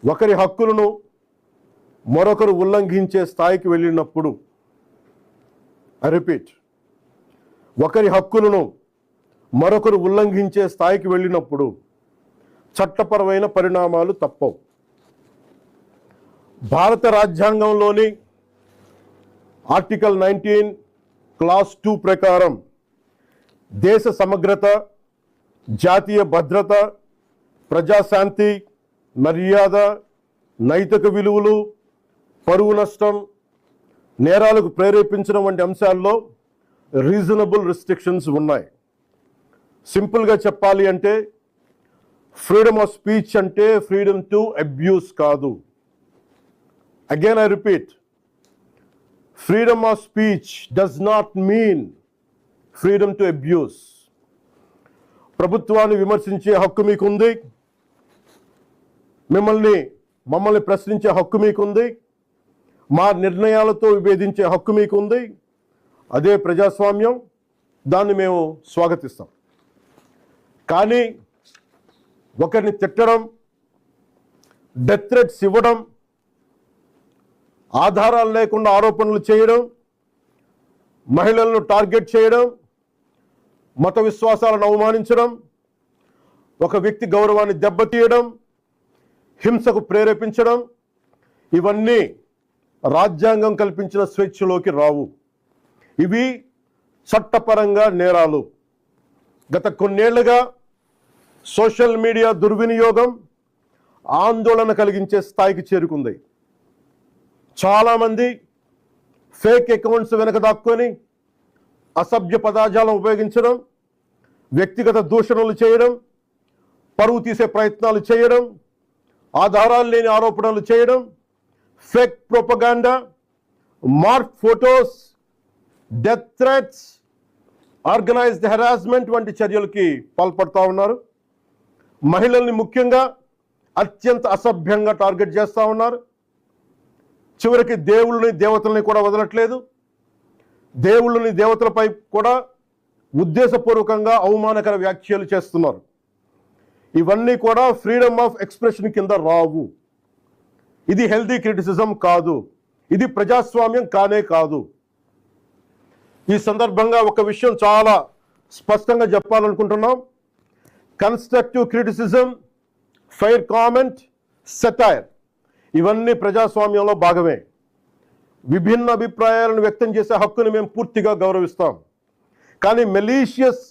ఒకరి హక్కులను మరొకరు ఉల్లంఘించే స్థాయికి వెళ్ళినప్పుడు, ఐ రిపీట్, ఒకరి హక్కులను మరొకరు ఉల్లంఘించే స్థాయికి వెళ్ళినప్పుడు చట్టపరమైన పరిణామాలు తప్పవు. భారత రాజ్యాంగంలోని ఆర్టికల్ 19 క్లాస్ 2 ప్రకారం దేశ సమగ్రత, జాతీయ భద్రత, ప్రజాశాంతి, మర్యాద, నైతిక విలువలు, పరువు నష్టం, నేరాలకు ప్రేరేపించడం వంటి అంశాల్లో రీజనబుల్ రిస్ట్రిక్షన్స్ ఉన్నాయి. సింపుల్గా చెప్పాలి అంటే ఫ్రీడమ్ ఆఫ్ స్పీచ్ అంటే ఫ్రీడమ్ టు అబ్యూస్ కాదు. Again I repeat, freedom of speech does not mean freedom to abuse. ప్రభుత్వాన్ని విమర్శించే హక్కు మీకుంది, మమ్మల్ని ప్రశ్నించే హక్కు మీకుంది, మా నిర్ణయాలతో విభేదించే హక్కు మీకుంది. అదే ప్రజాస్వామ్యం, దాన్ని మేము స్వాగతిస్తాం. కానీ ఒకరిని తిట్టడం, డెత్ థ్రెట్స్ ఇవ్వడం, ఆధారాలు లేకుండా ఆరోపణలు చేయడం, మహిళలను టార్గెట్ చేయడం, మత విశ్వాసాలను అవమానించడం, ఒక వ్యక్తి గౌరవాన్ని దెబ్బతీయడం, హింసకు ప్రేరేపించడం, ఇవన్నీ రాజ్యాంగం కల్పించిన స్వేచ్ఛలోకి రావు. ఇవి చట్టపరంగా నేరాలు. గత కొన్నేళ్లుగా సోషల్ మీడియా దుర్వినియోగం ఆందోళన కలిగించే స్థాయికి చేరుకుంది. చాలామంది ఫేక్ అకౌంట్స్ వెనక దాక్కొని అసభ్య పదజాలం ఉపయోగించడం, వ్యక్తిగత దూషణలు చేయడం, పరువు తీసే ప్రయత్నాలు చేయడం, ఆధారాలు లేని ఆరోపణలు చేయడం, fake propaganda, mark photos, death threats, organised harassment వంటి చర్యలకి పాల్పడుతూ ఉన్నారు. మహిళల్ని ముఖ్యంగా అత్యంత అసభ్యంగా టార్గెట్ చేస్తూ ఉన్నారు. చివరికి దేవుళ్ళని, దేవతల్ని కూడా వదలట్లేదు. దేవుళ్ళని, దేవతలపై కూడా ఉద్దేశపూర్వకంగా అవమానకర వ్యాఖ్యలు చేస్తున్నారు. ఇవన్నీ కూడా ఫ్రీడమ్ ఆఫ్ ఎక్స్ప్రెషన్ కింద రావు. ఇది హెల్దీ క్రిటిసిజం కాదు. ఇది ప్రజాస్వామ్యం కానే కాదు. ఈ సందర్భంగా ఒక విషయం చాలా స్పష్టంగా చెప్పాలనుకుంటున్నాం. Constructive criticism, fair comment, satire ఇవన్నీ ప్రజాస్వామ్యంలో భాగమే. విభిన్న అభిప్రాయాలను వ్యక్తం చేసే హక్కుని మేము పూర్తిగా గౌరవిస్తాం. కానీ malicious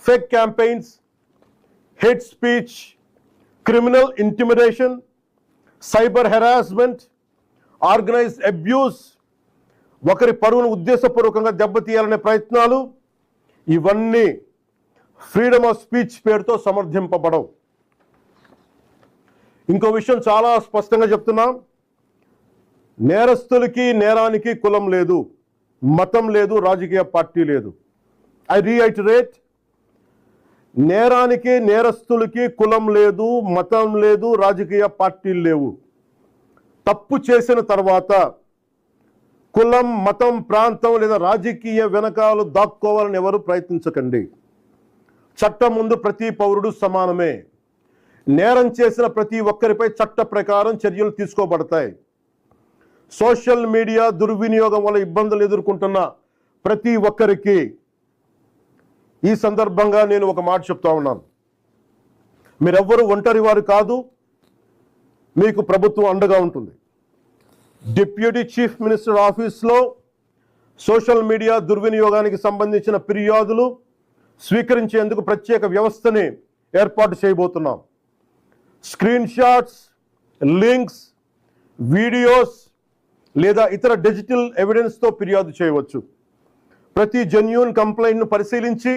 fake campaigns, hate speech, criminal intimidation, cyber harassment, organised abuse, ఒకరి పరువును ఉద్దేశపూర్వకంగా దెబ్బతీయాలనే ప్రయత్నాలు, ఇవన్నీ ఫ్రీడమ్ ఆఫ్ స్పీచ్ పేరుతో సమర్థింపబడవు. ఇంకో విషయం చాలా స్పష్టంగా చెప్తున్నాం. నేరస్తులకి, నేరానికి కులం లేదు, మతం లేదు, రాజకీయ పార్టీ లేదు. ఐ రీఐటరేట్, నేరానికి, నేరస్తులకి కులం లేదు, మతం లేదు, రాజకీయ పార్టీలు లేవు. తప్పు చేసిన తర్వాత కులం, మతం, ప్రాంతం లేదా రాజకీయ వెనకాలు దాక్కోవాలని ఎవరు ప్రయత్నించకండి. చట్టం ముందు ప్రతి పౌరుడు సమానమే. నేరం చేసిన ప్రతి ఒక్కరిపై చట్ట ప్రకారం చర్యలు తీసుకోబడతాయి. సోషల్ మీడియా దుర్వినియోగం వల్ల ఇబ్బందులు ఎదుర్కొంటున్న ప్రతి ఒక్కరికి ఈ సందర్భంగా నేను ఒక మాట చెప్తా ఉన్నాను. మీరెవ్వరూ ఒంటరి వారు కాదు, మీకు ప్రభుత్వం అండగా ఉంటుంది. డిప్యూటీ చీఫ్ మినిస్టర్ ఆఫీస్లో సోషల్ మీడియా దుర్వినియోగానికి సంబంధించిన ఫిర్యాదులు స్వీకరించేందుకు ప్రత్యేక వ్యవస్థని ఏర్పాటు చేయబోతున్నాం. స్క్రీన్ షాట్స్, లింక్స్, వీడియోస్ లేదా ఇతర డిజిటల్ ఎవిడెన్స్తో ఫిర్యాదు చేయవచ్చు. ప్రతి జెన్యూన్ కంప్లైంట్ను పరిశీలించి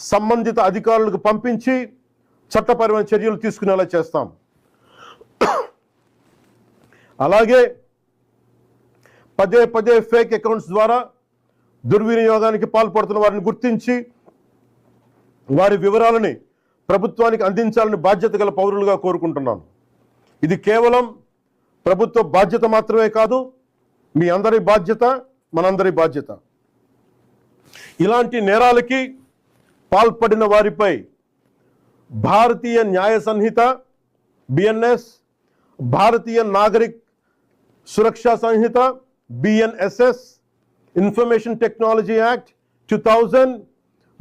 సంబంధిత అధికారులకు పంపించి చట్టపరమైన చర్యలు తీసుకునేలా చేస్తాం. అలాగే పదే పదే ఫేక్ అకౌంట్స్ ద్వారా దుర్వినియోగానికి పాల్పడుతున్న వారిని గుర్తించి వారి వివరాలని ప్రభుత్వానికి అందించాలని బాధ్యత గల పౌరులుగా కోరుకుంటున్నాను. ఇది కేవలం ప్రభుత్వ బాధ్యత మాత్రమే కాదు, మీ అందరి బాధ్యత, మనందరి బాధ్యత. ఇలాంటి నేరాలకి పాల్పడిన వారిపై భారతీయ న్యాయ సంహిత, బిఎన్ఎస్, భారతీయ నాగరిక్ సురక్షా సంహిత BNSS, ఇన్ఫర్మేషన్ టెక్నాలజీ యాక్ట్ 2000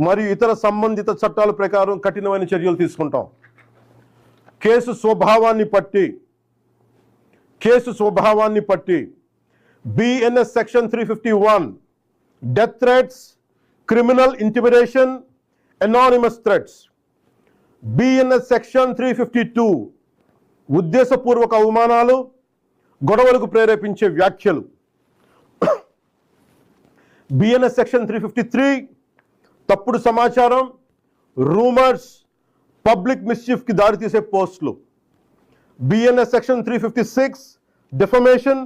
మరియు ఇతర సంబంధిత చట్టాల ప్రకారం కఠినమైన చర్యలు తీసుకుంటాం. కేసు స్వభావాన్ని బట్టి BNS section 351 death threats, criminal intimidation, anonymous threats. BNS section 352 ఉద్దేశపూర్వక అవమానాలు, గొడవలకు ప్రేరేపించే వ్యాఖ్యలు. BNS సెక్షన్ 353 తప్పుడు సమాచారం, రూమర్స్, పబ్లిక్ మిస్చీఫ్కి దారితీసే పోస్టులు. BNS సెక్షన్ 356 డిఫమేషన్,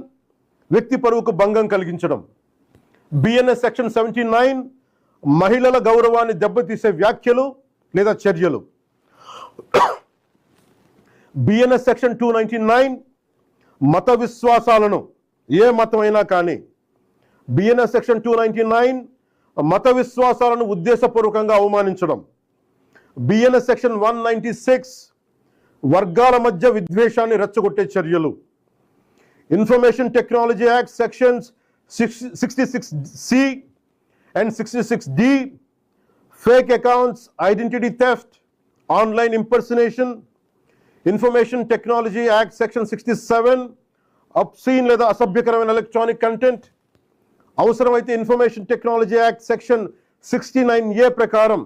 వ్యక్తి పరువుకు భంగం కలిగించడం. BNS సెక్షన్ 79 మహిళల గౌరవాన్ని దెబ్బతీసే వ్యాఖ్యలు లేదా చర్యలు. BNS సెక్షన్ 299 మత విశ్వాసాలను, ఏ మతమైనా కానీ, BNS సెక్షన్ 299 మత విశ్వాసాలను ఉద్దేశపూర్వకంగా అవమానించడం. BNS సెక్షన్ 196 వర్గాల మధ్య విద్వేషాన్ని రెచ్చగొట్టే చర్యలు. Information technology act sections 66C and 66D fake accounts, identity theft, online impersonation. Information technology act section 67 obscene లేదా అసభ్యకరమైన ఎలక్ట్రానిక్ కంటెంట్. అవసరమైతే information technology act section 69A ప్రకారం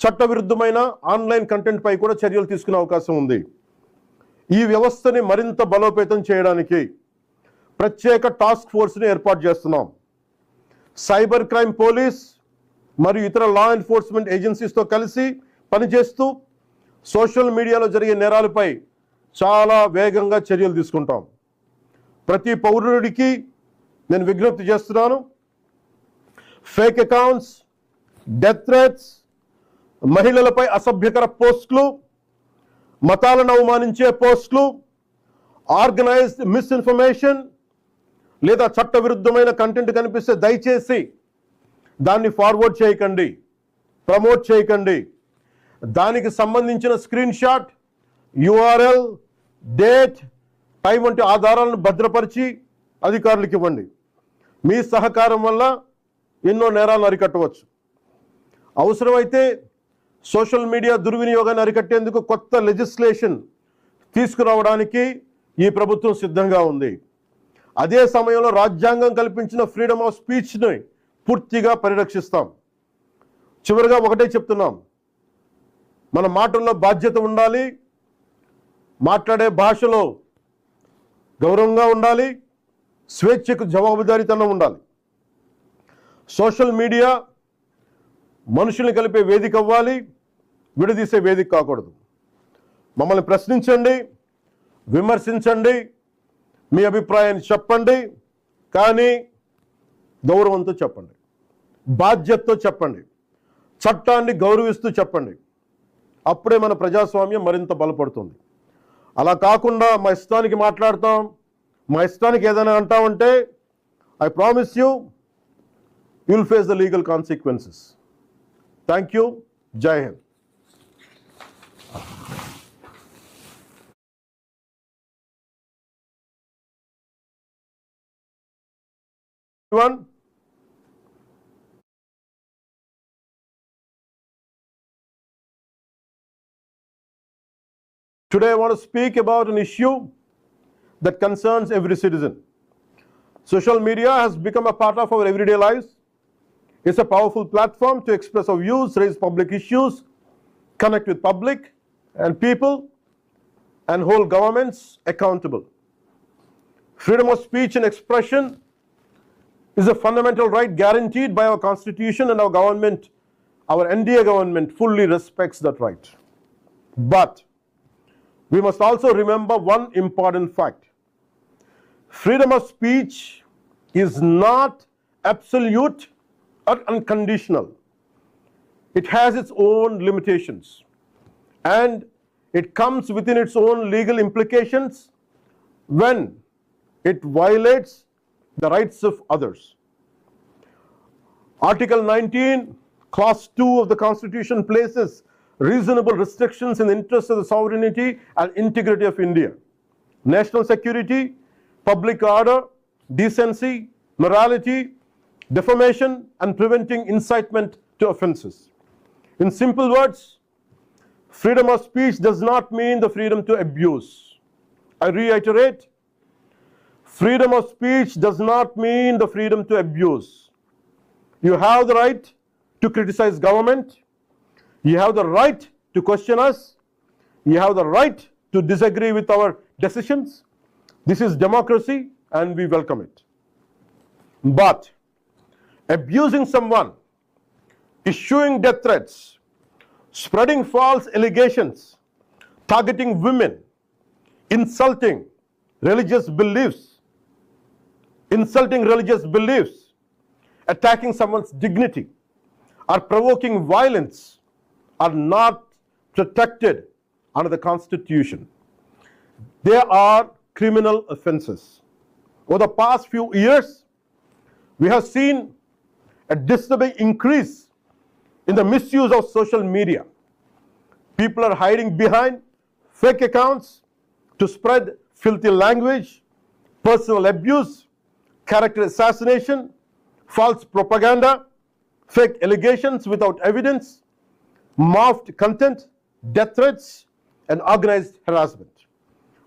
చట్టవిరుద్ధమైన ఆన్లైన్ కంటెంట్ పై కూడా చర్యలు తీసుకునే అవకాశం ఉంది. ఈ వ్యవస్థని మరింత బలోపేతం చేయడానికి ప్రత్యేక టాస్క్ ఫోర్స్ని ఏర్పాటు చేస్తున్నాం. సైబర్ క్రైమ్ పోలీస్ మరియు ఇతర లా ఎన్ఫోర్స్మెంట్ ఏజెన్సీస్తో కలిసి పనిచేస్తూ సోషల్ మీడియాలో జరిగే నేరాలపై చాలా వేగంగా చర్యలు తీసుకుంటాం. ప్రతి పౌరుడికి నేను విజ్ఞప్తి చేస్తున్నాను, ఫేక్ అకౌంట్స్, డెత్ థ్రెట్స్, మహిళలపై అసభ్యకర పోస్టులు, మతాలను అవమానించే పోస్టులు, ఆర్గనైజ్డ్ మిస్ఇన్ఫర్మేషన్ లేదా చట్టవిరుద్ధమైన కంటెంట్ కనిపిస్తే దయచేసి దాన్ని ఫార్వర్డ్ చేయకండి, ప్రమోట్ చేయకండి. దానికి సంబంధించిన screen shot, URL, date, time వంటి ఆధారాలను భద్రపరిచి అధికారులకు ఇవ్వండి. మీ సహకారం వల్ల ఎన్నో నేరాలను అరికట్టవచ్చు. అవసరమైతే సోషల్ మీడియా దుర్వినియోగాన్ని అరికట్టేందుకు కొత్త లెజిస్లేషన్ తీసుకురావడానికి ఈ ప్రభుత్వం సిద్ధంగా ఉంది. అదే సమయంలో రాజ్యాంగం కల్పించిన ఫ్రీడమ్ ఆఫ్ స్పీచ్ని పూర్తిగా పరిరక్షిస్తాం. చివరిగా ఒకటే చెప్తున్నాం, మన మాటల్లో బాధ్యత ఉండాలి, మాట్లాడే భాషలో గౌరవంగా ఉండాలి, స్వేచ్ఛకు జవాబుదారీతనం ఉండాలి. సోషల్ మీడియా మనుషుల్ని కలిపే వేదిక అవ్వాలి, విడదీసే వేదిక కాకూడదు. మమ్మల్ని ప్రశ్నించండి, విమర్శించండి, మీ అభిప్రాయాన్ని చెప్పండి, కానీ గౌరవంతో చెప్పండి, బాధ్యతతో చెప్పండి, చట్టాన్ని గౌరవిస్తూ చెప్పండి. అప్పుడే మన ప్రజాస్వామ్యం మరింత బలపడుతుంది. అలా కాకుండా మా ఇష్టానికి మాట్లాడతాం, మా ఇష్టానికి ఏదైనా అంటామంటే I promise you will face the legal consequences. Thank you. Jai Hind. Today I want to speak about an issue that concerns every citizen. Social media has become a part of our everyday lives. It's a powerful platform to express our views, raise public issues, connect with public and people, and hold governments accountable. Freedom of speech and expression is a fundamental right guaranteed by our Constitution, and our government, our NDA government, fully respects that right. But we must also remember one important fact. Freedom of speech is not absolute or unconditional. It has its own limitations, and it comes within its own legal implications when it violates the rights of others. Article 19, Clause 2 of the Constitution places reasonable restrictions in the interest of the sovereignty and integrity of India. national security, public order, decency, morality, defamation, and preventing incitement to offenses. In simple words, freedom of speech does not mean the freedom to abuse. I reiterate, freedom of speech does not mean the freedom to abuse. You have the right to criticize government. You have the right to question us. You have the right to disagree with our decisions. This is democracy and we welcome it. But abusing someone, issuing death threats, spreading false allegations, targeting women, insulting religious beliefs, attacking someone's dignity, or provoking violence are not protected under the Constitution. They are criminal offenses. Over the past few years, we have seen a disturbing increase in the misuse of social media. People are hiding behind fake accounts to spread filthy language, personal abuse, character assassination, false propaganda, fake allegations without evidence, morphed content, death threats, and organized harassment.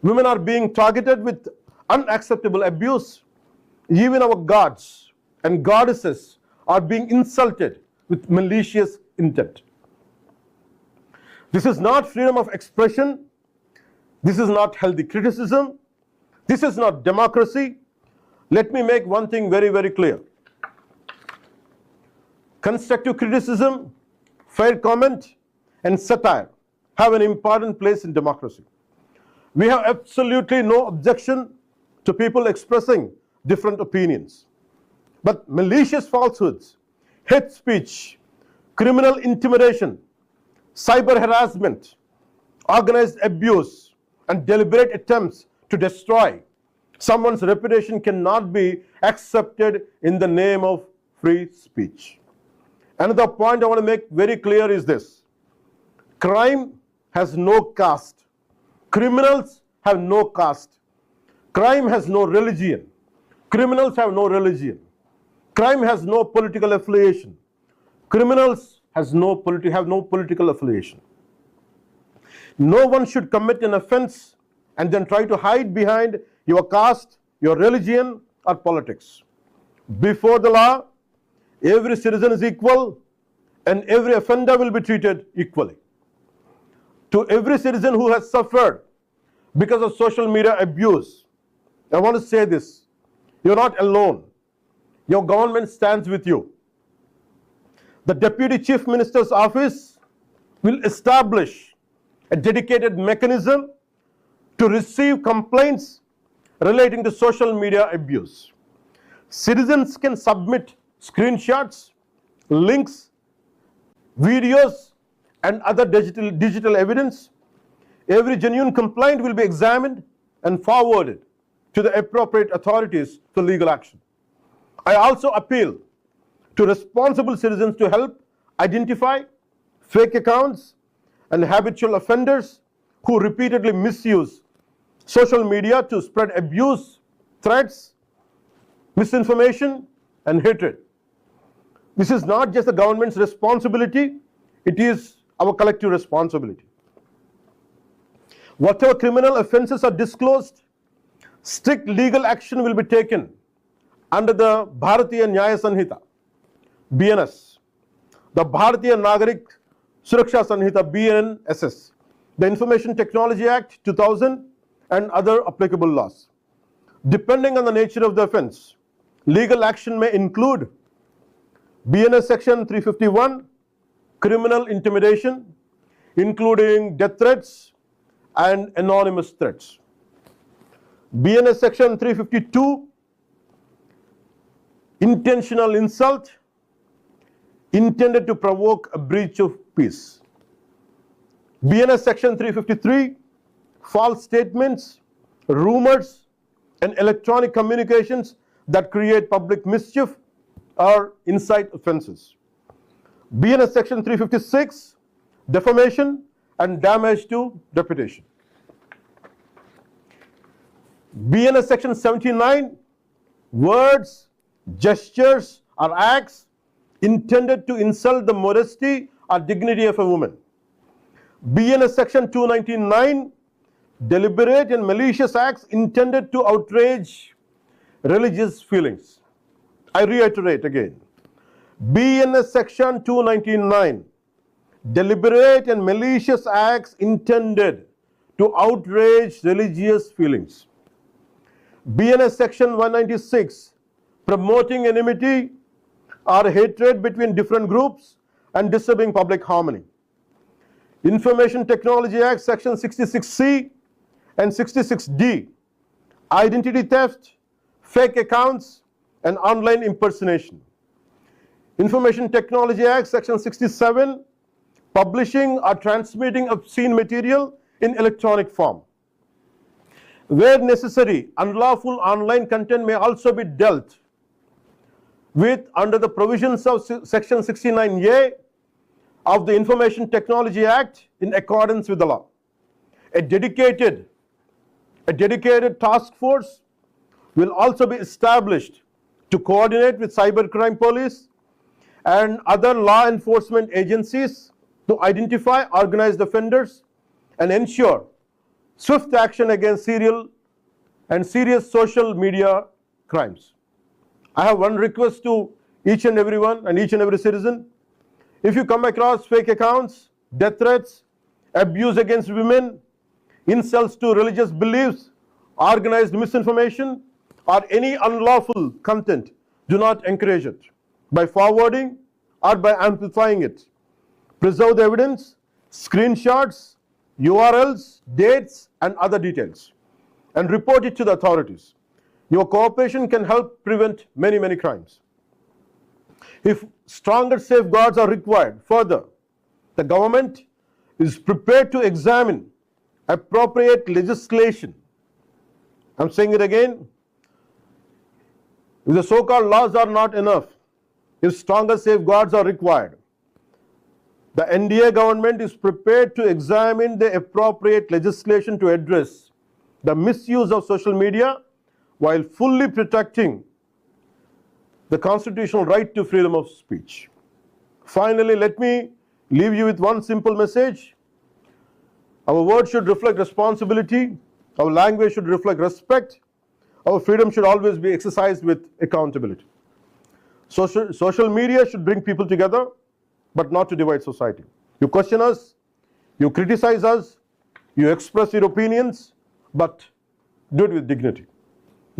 Women are being targeted with unacceptable abuse. Even our gods and goddesses are being insulted with malicious intent. This is not freedom of expression. This is not healthy criticism. This is not democracy. Let me make one thing very, very clear. Constructive criticism, fair comment, and satire have an important place in democracy. We have absolutely no objection to people expressing different opinions. But malicious falsehoods, hate speech, criminal intimidation, cyber harassment, organized abuse, and deliberate attempts to destroy someone's reputation cannot be accepted in the name of free speech. Another point I want to make very clear is this. Crime has no caste. Criminals have no caste. Crime has no religion. Criminals have no religion. Crime has no political affiliation. Criminals have no political affiliation. No one should commit an offense and then try to hide behind your caste, your religion, or politics. Before the law, every citizen is equal and every offender will be treated equally. To every citizen who has suffered because of social media abuse, I want to say this. You're not alone. Your government stands with you. The Deputy Chief Minister's Office will establish a dedicated mechanism to receive complaints relating to social media abuse. Citizens can submit screenshots, links, videos, and other digital evidence. Every genuine complaint will be examined and forwarded to the appropriate authorities for legal action. I also appeal to responsible citizens to help identify fake accounts and habitual offenders who repeatedly misuse social media to spread abuse, threats, misinformation, and hatred. This is not just the government's responsibility, it is our collective responsibility. Whatever criminal offenses are disclosed, strict legal action will be taken under the Bharatiya Nyaya Sanhita, BNS, the Bharatiya Nagarik Suraksha Sanhita, BNSS, the Information Technology Act 2000, and other applicable laws. Depending on the nature of the offense, legal action may include BNS Section 351, criminal intimidation, including death threats and anonymous threats. BNS Section 352, intentional insult intended to provoke a breach of peace. BNS Section 353, false statements, rumors, and electronic communications that create public mischief or incite offenses. BNS Section 356, defamation and damage to reputation. BNS Section 79, words, gestures, or acts intended to insult the modesty or dignity of a woman. BNS Section 299, deliberate and malicious acts intended to outrage religious feelings. I reiterate again. BNS Section 299, deliberate and malicious acts intended to outrage religious feelings. BNS Section 196, promoting enmity or hatred between different groups and disturbing public harmony. Information Technology Act Section 66C and 66D, identity theft, fake accounts, and online impersonation. Information Technology Act Section 67, publishing or transmitting obscene material in electronic form. Where necessary, unlawful online content may also be dealt with under the provisions of Section 69A of the Information Technology Act in accordance with the law. A dedicated task force will also be established to coordinate with cybercrime police and other law enforcement agencies to identify organized offenders and ensure swift action against serial and serious social media crimes. I have one request to each and everyone and each and every citizen. If you come across fake accounts, death threats, abuse against women, insults to religious beliefs, organized misinformation, or any unlawful content, do not encourage it by forwarding or by amplifying it. Preserve the evidence, screenshots, URLs, dates, and other details, and report it to the authorities. Your cooperation can help prevent many, many crimes. If stronger safeguards are required, further, the government is prepared to examine appropriate legislation. I'm saying it again. If the so-called laws are not enough, if stronger safeguards are required, the NDA government is prepared to examine the appropriate legislation to address the misuse of social media while fully protecting the constitutional right to freedom of speech. Finally, let me leave you with one simple message. Our words should reflect responsibility. Our language should reflect respect. Our freedom should always be exercised with accountability. Social media should bring people together, but not to divide society. You question us, you criticize us, you express your opinions, but do it with dignity.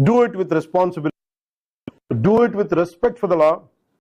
Do it with responsibility. Do it with respect for the law